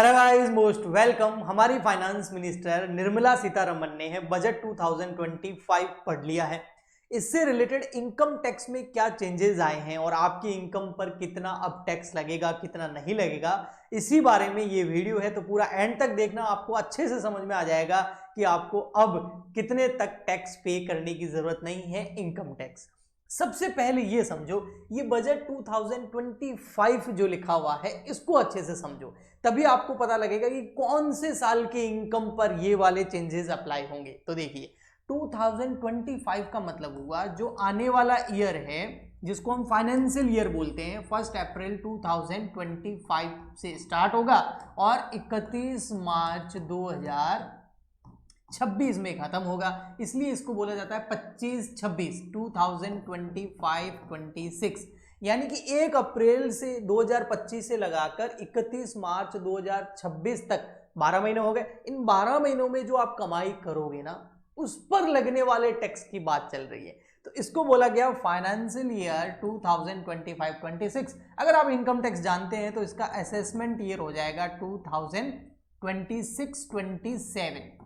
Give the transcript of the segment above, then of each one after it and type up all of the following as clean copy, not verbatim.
Hello guys, most welcome. हमारी finance minister Nirmala Sitharaman ने budget 2025 पढ़ लिया है। इससे रिलेटेड इनकम टैक्स में क्या चेंजेस आए हैं और आपकी इनकम पर कितना अब टैक्स लगेगा, कितना नहीं लगेगा, इसी बारे में ये वीडियो है। तो पूरा एंड तक देखना, आपको अच्छे से समझ में आ जाएगा कि आपको अब कितने तक टैक्स पे करने की जरूरत नहीं है, इनकम टैक्स। सबसे पहले ये समझो, ये बजट 2025 जो लिखा हुआ है इसको अच्छे से समझो, तभी आपको पता लगेगा कि कौन से साल के इनकम पर ये वाले चेंजेस अप्लाई होंगे। तो देखिए, 2025 का मतलब हुआ जो आने वाला ईयर है, जिसको हम फाइनेंशियल ईयर बोलते हैं, 1 अप्रैल 2025 से स्टार्ट होगा और 31 मार्च 2026 में खत्म होगा। इसलिए इसको बोला जाता है 25-26, 2025-26। यानी कि 1 अप्रैल से 2025 से लगाकर 31 मार्च 2026 तक 12 महीने हो गए। इन 12 महीनों में जो आप कमाई करोगे ना, उस पर लगने वाले टैक्स की बात चल रही है। तो इसको बोला गया फाइनेंशियल ईयर 2025-26। अगर आप इनकम टैक्स जानते हैं तो इसका असेसमेंट ईयर हो जाएगा 2026-27।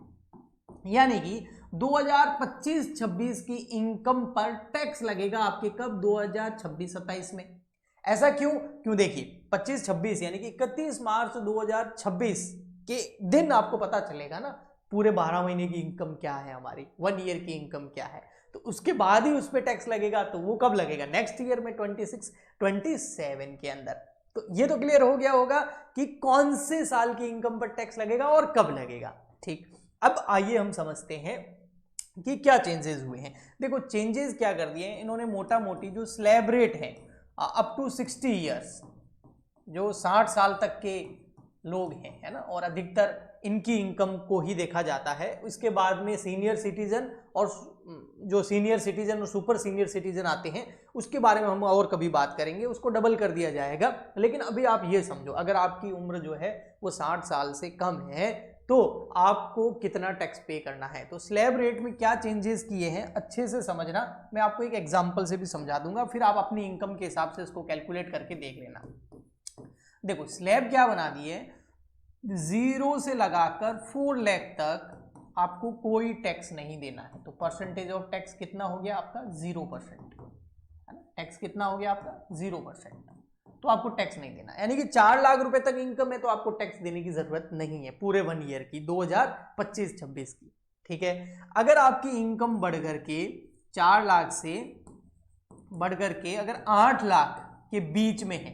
यानी कि 2025-26 की इनकम पर टैक्स लगेगा आपके कब? 2026-27 में। ऐसा क्यों देखिए, 25-26 यानी कि 31 मार्च 2026 के दिन आपको पता चलेगा ना पूरे 12 महीने की इनकम क्या है, हमारी 1 ईयर की इनकम क्या है। तो उसके बाद ही उस पर टैक्स लगेगा। तो वो कब लगेगा? नेक्स्ट ईयर में, 26-27 के अंदर। तो ये तो क्लियर हो गया होगा कि कौन से साल की इनकम पर टैक्स लगेगा और कब लगेगा। ठीक, अब आइए हम समझते हैं कि क्या चेंजेस हुए हैं। देखो, चेंजेस क्या कर दिए हैं इन्होंने, मोटा मोटी जो स्लैब रेट है अप टू 60 ईयर्स, जो 60 साल तक के लोग हैं, है ना, और अधिकतर इनकी इनकम को ही देखा जाता है। इसके बाद में सीनियर सिटीजन और जो सीनियर सिटीजन और सुपर सीनियर सिटीजन आते हैं, उसके बारे में हम और कभी बात करेंगे, उसको डबल कर दिया जाएगा। लेकिन अभी आप ये समझो, अगर आपकी उम्र जो है वो 60 साल से कम है तो आपको कितना टैक्स पे करना है। तो स्लैब रेट में क्या चेंजेस किए हैं अच्छे से समझना। मैं आपको एक एग्जांपल से भी समझा दूंगा, फिर आप अपनी इनकम के हिसाब से इसको कैलकुलेट करके देख लेना। देखो, स्लैब क्या बना दिए, 0 से लगाकर 4 लाख तक आपको कोई टैक्स नहीं देना है। तो परसेंटेज ऑफ टैक्स कितना हो गया आपका? 0%, है ना। टैक्स कितना हो गया आपका? 0%। तो आपको टैक्स नहीं देना। यानी कि 4 लाख रुपए तक इनकम है तो आपको टैक्स देने की जरूरत नहीं है पूरे 1 ईयर की, 2025-26 की। ठीक है। अगर आपकी इनकम बढ़ करके 4 लाख से बढ़ करके अगर 8 लाख के बीच में है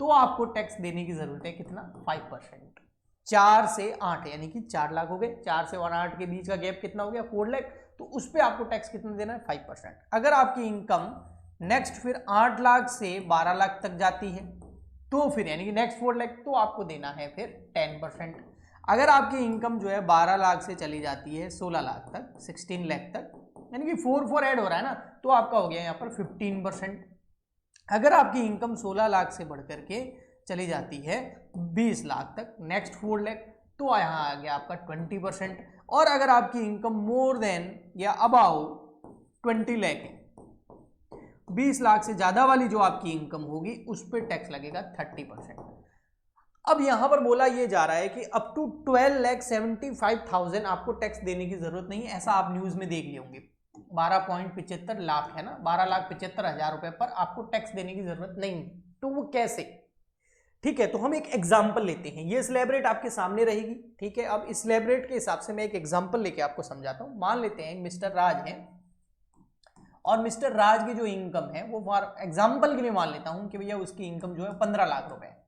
तो आपको टैक्स देने की जरूरत है कितना? 5%। 4 से 8 यानी कि 4 लाख हो गए, 4 से 8 के बीच का गैप कितना हो गया? 4 लाख। तो उस पर आपको टैक्स कितना देना है? 5%। अगर आपकी इनकम नेक्स्ट फिर 8 लाख से 12 लाख तक जाती है तो फिर यानी कि नेक्स्ट 4 लाख, तो आपको देना है फिर 10%। अगर आपकी इनकम जो है 12 लाख से चली जाती है 16 लाख तक, 16 लाख तक, यानी कि 4 ऐड हो रहा है ना, तो आपका हो गया यहाँ पर 15%। अगर आपकी इनकम 16 लाख से बढ़ करके चली जाती है 20 लाख तक, नेक्स्ट 4 लाख, तो यहाँ आ गया आपका 20%। और अगर आपकी इनकम मोर देन या अबाउ 20 लाख है, 20 लाख से ज्यादा वाली जो आपकी इनकम होगी उस पर टैक्स लगेगा 30%। अब यहां पर बोला यह जा रहा है कि अप टू 12,75,000 आपको टैक्स देने की जरूरत नहीं है। ऐसा आप न्यूज में देख लिए होंगे, 12.75 लाख है ना, 12,75,000 रुपए पर आपको टैक्स देने की जरूरत नहीं है। तो वो कैसे? ठीक है, तो हम एक एग्जाम्पल लेते हैं। ये स्लैब रेट आपके सामने रहेगी। ठीक है, अब इस स्लैब रेट के हिसाब से मैं एक एग्जाम्पल लेके आपको समझाता हूं। मान लेते हैं मिस्टर राज है और मिस्टर राज की जो इनकम है वो फॉर एग्जाम्पल के लिए मान लेता हूं कि भैया उसकी इनकम जो है 15 लाख रुपए है।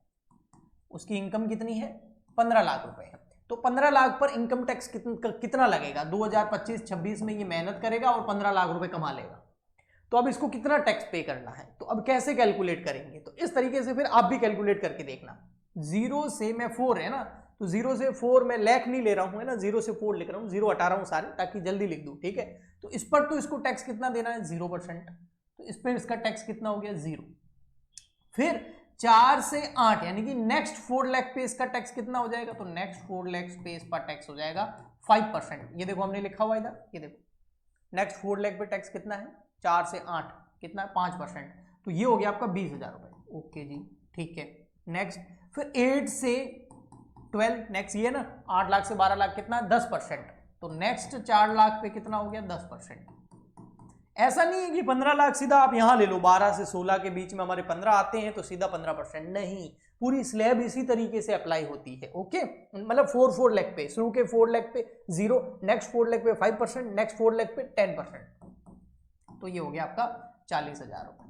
उसकी इनकम कितनी है? 15 लाख रुपए है। तो 15 लाख पर इनकम टैक्स कितना लगेगा? 2025-26 में ये मेहनत करेगा और 15 लाख रुपए कमा लेगा। तो अब इसको कितना टैक्स पे करना है, तो अब कैसे कैलकुलेट करेंगे? तो इस तरीके से फिर आप भी कैलकुलेट करके देखना। 0 से मैं 4 है ना, तो 0 से 4 मैं लाख नहीं ले रहा हूं, है ना, 0 से 4 लिख रहा हूं, 0 हटा रहा हूं सारे ताकि जल्दी लिख दूं। ठीक है, तो इस पर तो इसको टैक्स कितना देना है? 0%। तो इस पर इसका टैक्स कितना हो गया? 0। फिर 4 से 8 यानी कि नेक्स्ट 4 लाख पे इसका टैक्स कितना हो जाएगा? तो नेक्स्ट 4 लाख पे इस पर टैक्स हो जाएगा 5%। ये देखो हमने लिखा हुआ इधर, ये देखो नेक्स्ट 4 लाख पे टैक्स कितना है? 4 से 8 कितना है? 5%। तो ये हो गया आपका 20,000 रुपए। ओके जी, ठीक है। नेक्स्ट फिर 8 से 12, नेक्स्ट ये ना 8 लाख से 12 लाख कितना 10%, तो नेक्स्ट 4 लाख पे कितना हो गया 10%। ऐसा नहीं है कि 15 लाख सीधा आप यहां ले लो, 12 से 16 के बीच में हमारे 15 आते हैं तो सीधा 15%, नहीं, पूरी स्लैब इसी तरीके से अप्लाई होती है। ओके, मतलब 4 लाख पे शुरू के 4 लाख पे 0, नेक्स्ट 4 लाख पे 5%, नेक्स्ट 4 लाख पे 10%, तो ये हो गया आपका 40,000 रुपए।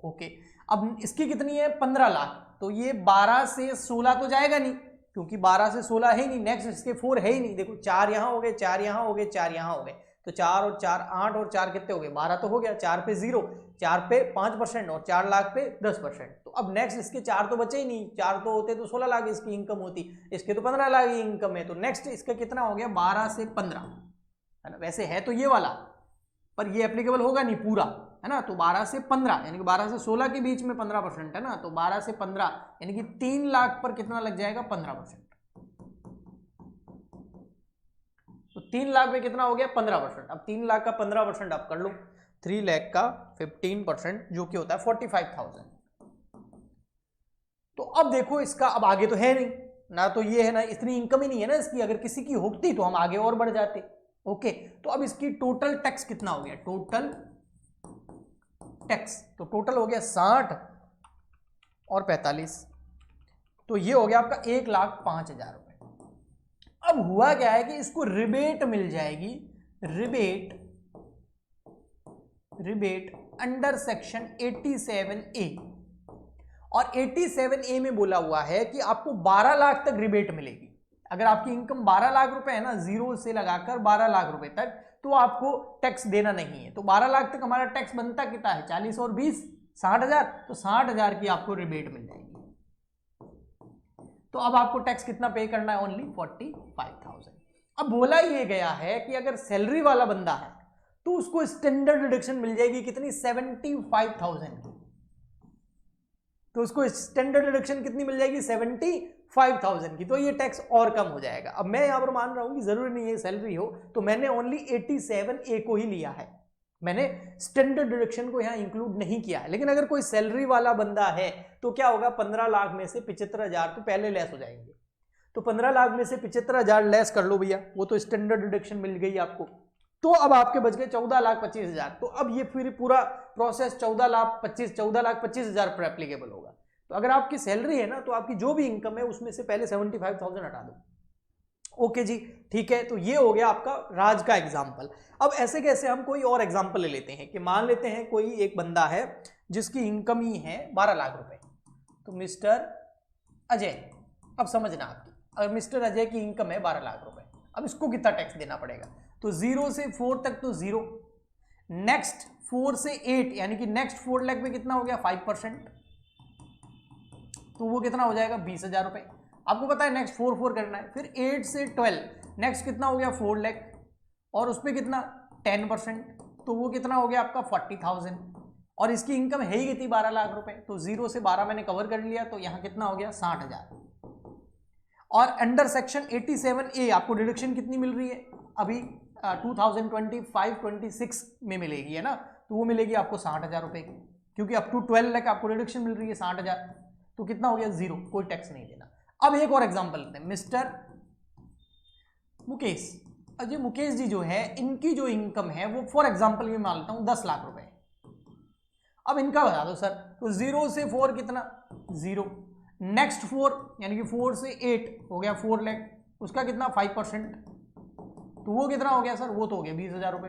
ओके, अब इसकी कितनी है 15 लाख, तो ये 12 से 16 तो जाएगा नहीं, क्योंकि 12 से 16 है ही नहीं, नेक्स्ट इसके 4 है ही नहीं। देखो 4 यहां हो गए, 4 यहां हो गए, 4 यहां हो गए, तो 4 और 4 8 और 4 कितने हो गए 12 तो हो गया, 4 पे 0, 4 पे 5% और 4 लाख पे 10%। तो अब नेक्स्ट इसके 4 तो बचे ही नहीं, 4 तो होते तो 16 लाख इसकी इनकम होती, इसके तो 15 लाख की इनकम है, तो नेक्स्ट इसका कितना हो गया 12 से 15, है ना। वैसे है तो ये वाला, पर ये एप्लीकेबल होगा नहीं पूरा, है ना। तो 12 से 15 यानी कि 12 से 16 के बीच में 15% है ना, तो 12 से 15 यानी कि 3 लाख पर कितना लग जाएगा 15%, तो 3 लाख में कितना हो गया 15%। अब 3 लाख का 15% आप कर लो, 3 लाख का 15% जो कि होता है 45,000। तो अब देखो इसका अब आगे तो है नहीं ना, तो ये है ना, इतनी इनकम ही नहीं है ना इसकी, अगर किसी की होती तो हम आगे और बढ़ जाते। ओके, तो अब इसकी टोटल टैक्स कितना हो गया, टोटल टैक्स, तो टोटल हो गया 60 और 45, तो ये हो गया आपका 1,05,000 रुपए। अब हुआ क्या है कि इसको रिबेट मिल जाएगी, रिबेट अंडर सेक्शन 87A, और 87A में बोला हुआ है कि आपको 12 लाख तक रिबेट मिलेगी। अगर आपकी इनकम 12 लाख रुपए है ना, जीरो से लगाकर 12 लाख रुपए तक, तो आपको टैक्स देना नहीं है। तो 12 लाख तक हमारा टैक्स बनता कितना है 40 और 20 60,000, तो 60,000 की आपको रिबेट मिल जाएगी। तो अब आपको टैक्स कितना पे करना है, ओनली 45,000। अब बोला ये गया है कि अगर सैलरी वाला बंदा है तो उसको स्टैंडर्ड डिडक्शन मिल जाएगी कितनी 75,000 की, तो उसको स्टैंडर्ड डिडक्शन कितनी मिल जाएगी 75,000 की, तो ये टैक्स और कम हो जाएगा। अब मैं यहां पर मान रहा हूं कि जरूरी नहीं है सैलरी हो, तो मैंने ओनली 87A को ही लिया है, मैंने स्टैंडर्ड डिडक्शन को यहां इंक्लूड नहीं किया है। लेकिन अगर कोई सैलरी वाला बंदा है तो क्या होगा 15 लाख में से 75,000 तो पहले लेस हो जाएंगे, तो 15 लाख में से 75,000 लेस कर लो भैया, वो तो स्टैंडर्ड डिडक्शन मिल गई आपको, तो अब आपके बच गए 14,25,000। तो अब ये फिर पूरा प्रोसेस 14,25,000 पर एप्लीकेबल होगा। तो अगर आपकी सैलरी है ना, तो आपकी जो भी इनकम है उसमें से पहले 75,000 हटा दो। ओके जी, ठीक है, तो ये हो गया आपका राज का एग्जाम्पल। अब ऐसे कैसे हम कोई और एग्जाम्पल ले लेते हैं कि मान लेते हैं कोई एक बंदा है जिसकी इनकम ही है 12 लाख रुपए, तो मिस्टर अजय, अब समझना आपकी, अगर मिस्टर अजय की इनकम है 12 लाख रुपए, अब इसको कितना टैक्स देना पड़ेगा, तो 0 से 4 तक तो 0, नेक्स्ट 4 से 8 यानी कि नेक्स्ट 4 लाख में कितना हो गया 5%, तो वो कितना हो जाएगा 20,000 रुपए। आपको पता है नेक्स्ट 4 करना है, फिर 8 से 12 नेक्स्ट कितना हो गया 4 लाख, और उस पर कितना 10%, तो वो कितना हो गया आपका 40,000, और इसकी इनकम है ही कितनी 12 लाख रुपए, तो 0 से 12 मैंने कवर कर लिया, तो यहाँ कितना हो गया 60,000। और अंडर सेक्शन 87A आपको डिडक्शन कितनी मिल रही है अभी 2025-26 में मिलेगी, है ना, तो वो मिलेगी आपको 60,000 रुपए की, क्योंकि अप टू 12 लाख आपको डिडक्शन मिल रही है 60,000, तो कितना हो गया 0, कोई टैक्स नहीं देना। अब एक और एग्जांपल लेते हैं, मिस्टर मुकेश। अजय मुकेश जी जो है, इनकी जो इनकम है वो फॉर एग्जांपल ये मान लेता हूं 10 लाख रुपए। अब इनका बता दो सर, तो 0 से 4 कितना 0, नेक्स्ट 4 यानी कि 4 से 8 हो गया 4 लाख, उसका कितना 5%, तो वो कितना हो गया सर, वो तो हो गया 20,000 रुपए।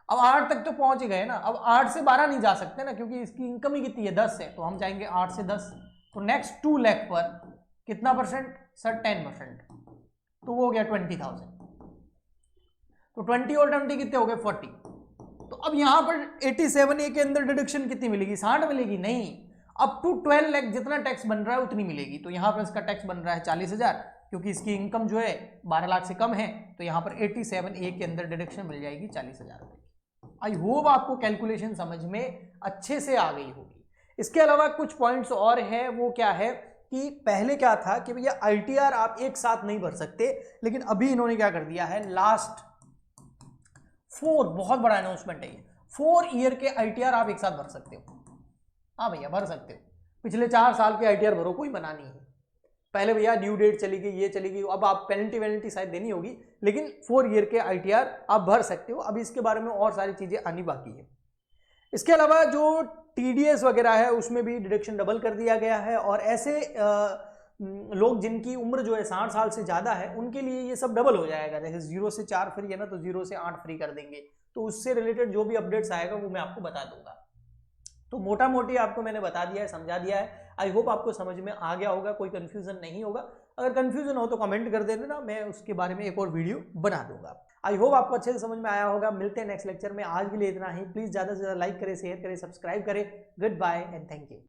अब 8 तक तो पहुंच गए ना, अब 8 से 12 नहीं जा सकते ना, क्योंकि इसकी इनकम ही कितनी है 10 है, तो हम जाएंगे 8 से 10, तो नेक्स्ट 2 लाख पर कितना परसेंट सर 10%, तो वो हो गया 20,000, तो 20 और 20 कितने हो गए 40। तो अब यहां पर 87A के अंदर डिडक्शन कितनी मिलेगी 60 मिलेगी, नहीं, अप टू 12 लाख जितना टैक्स बन रहा है उतनी मिलेगी, तो यहां पर इसका टैक्स बन रहा है 40,000, क्योंकि इसकी इनकम जो है 12 लाख से कम है, तो यहां पर 87A के अंदर डिडक्शन मिल जाएगी 40,000 रुपए की। आई होप आपको कैलकुलेशन समझ में अच्छे से आ गई होगी। इसके अलावा कुछ पॉइंट्स और है, वो क्या है कि पहले क्या था कि भैया ITR आप एक साथ नहीं भर सकते, लेकिन अभी इन्होंने क्या कर दिया है, लास्ट 4, बहुत बड़ा अनाउंसमेंट है ये, 4 ईयर के ITR आप एक साथ भर सकते हो। हाँ भैया भर सकते हो, पिछले 4 साल के ITR भरो, कोई मना नहीं है, पहले भैया ड्यू डेट चली गई, ये चली गई, अब आप पेनल्टी वेनल्टी शायद देनी होगी, लेकिन 4 ईयर के ITR आप भर सकते हो। अब इसके बारे में और सारी चीजें आनी बाकी है। इसके अलावा जो TDS वगैरह है उसमें भी डिडक्शन डबल कर दिया गया है, और ऐसे लोग जिनकी उम्र जो है 60 साल से ज्यादा है उनके लिए ये सब डबल हो जाएगा। जैसे 0 से 4 फ्री है ना, तो 0 से 8 फ्री कर देंगे। तो उससे रिलेटेड जो भी अपडेट्स आएगा वो मैं आपको बता दूंगा। तो मोटा मोटी आपको मैंने बता दिया है, समझा दिया है। आई होप आपको समझ में आ गया होगा, कोई कंफ्यूजन नहीं होगा। अगर कंफ्यूजन हो तो कमेंट कर देना, मैं उसके बारे में एक और वीडियो बना दूंगा। आई होप आपको अच्छे से समझ में आया होगा। मिलते हैं नेक्स्ट लेक्चर में, आज के लिए इतना ही। प्लीज ज्यादा से ज्यादा लाइक करें, शेयर करें, सब्सक्राइब करें। Goodbye and thank you.